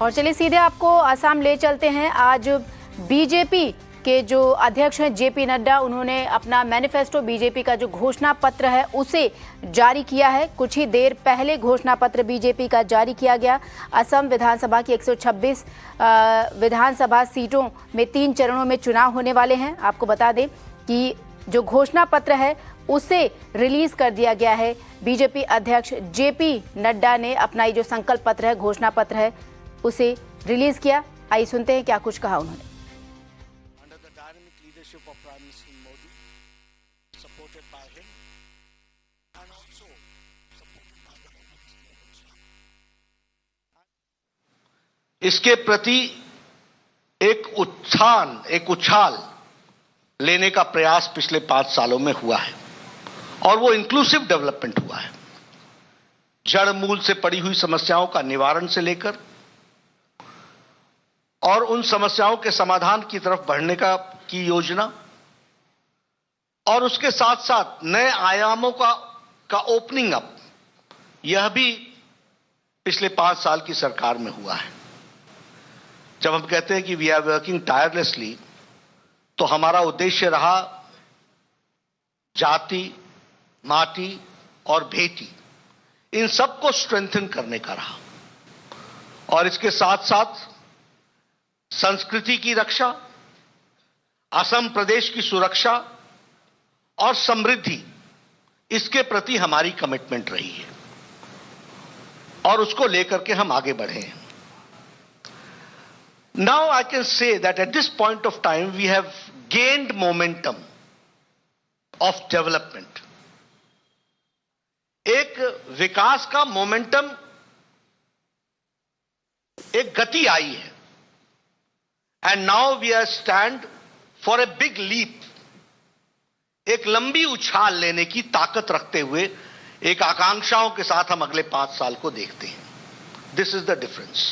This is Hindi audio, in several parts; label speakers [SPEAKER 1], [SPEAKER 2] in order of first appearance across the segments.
[SPEAKER 1] और चलिए सीधे आपको असम ले चलते हैं। आज बीजेपी के जो अध्यक्ष हैं जेपी नड्डा, उन्होंने अपना मैनिफेस्टो, बीजेपी का जो घोषणा पत्र है उसे जारी किया है। कुछ ही देर पहले घोषणा पत्र बीजेपी का जारी किया गया। असम विधानसभा की 126 विधानसभा सीटों में 3 चरणों में चुनाव होने वाले हैं। आपको बता दें कि जो घोषणा पत्र है उसे रिलीज कर दिया गया है। बीजेपी अध्यक्ष जेपी नड्डा ने अपना ये जो संकल्प पत्र है, घोषणा पत्र है, उसे रिलीज किया। आइए सुनते हैं क्या कुछ कहा उन्होंने।
[SPEAKER 2] इसके प्रति एक उछाल लेने का प्रयास पिछले 5 सालों में हुआ है और वो इंक्लूसिव डेवलपमेंट हुआ है। जड़ मूल से पड़ी हुई समस्याओं का निवारण से लेकर और उन समस्याओं के समाधान की तरफ बढ़ने की योजना, और उसके साथ साथ नए आयामों का ओपनिंग अप, यह भी पिछले 5 साल की सरकार में हुआ है। जब हम कहते हैं कि वी आर वर्किंग टायरलेसली, तो हमारा उद्देश्य रहा जाति, माटी और बेटी, इन सबको स्ट्रेंथन करने का रहा, और इसके साथ साथ संस्कृति की रक्षा, असम प्रदेश की सुरक्षा और समृद्धि, इसके प्रति हमारी कमिटमेंट रही है और उसको लेकर के हम आगे बढ़े हैं। Now I can say that at this point of time we have gained momentum of development. एक विकास का मोमेंटम, एक गति आई है, and now we are stand for a big leap. एक लंबी उछाल लेने की ताकत रखते हुए एक आकांक्षाओं के साथ हम अगले 5 साल को देखते हैं। This is the difference.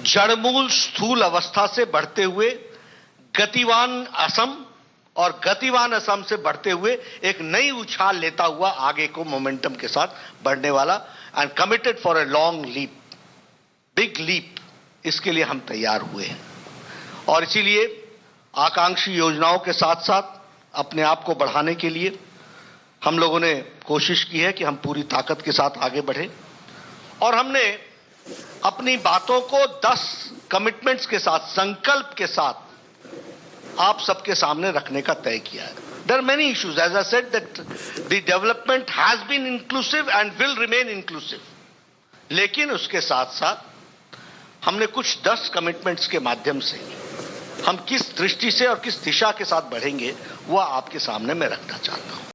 [SPEAKER 2] जड़मूल स्थूल अवस्था से बढ़ते हुए गतिवान असम, और गतिवान असम से बढ़ते हुए एक नई उछाल लेता हुआ आगे को मोमेंटम के साथ बढ़ने वाला, and committed for a long leap, big leap, इसके लिए हम तैयार हुए हैं। और इसीलिए आकांक्षी योजनाओं के साथ साथ अपने आप को बढ़ाने के लिए हम लोगों ने कोशिश की है कि हम पूरी ताकत के साथ आगे बढ़े, और हमने अपनी बातों को 10 कमिटमेंट्स के साथ, संकल्प के साथ आप सबके सामने रखने का तय किया है। There are many issues. As I said that the development has been inclusive and will remain inclusive. लेकिन उसके साथ साथ हमने कुछ 10 कमिटमेंट्स के माध्यम से हम किस दृष्टि से और किस दिशा के साथ बढ़ेंगे, वह आपके सामने मैं रखना चाहता हूं।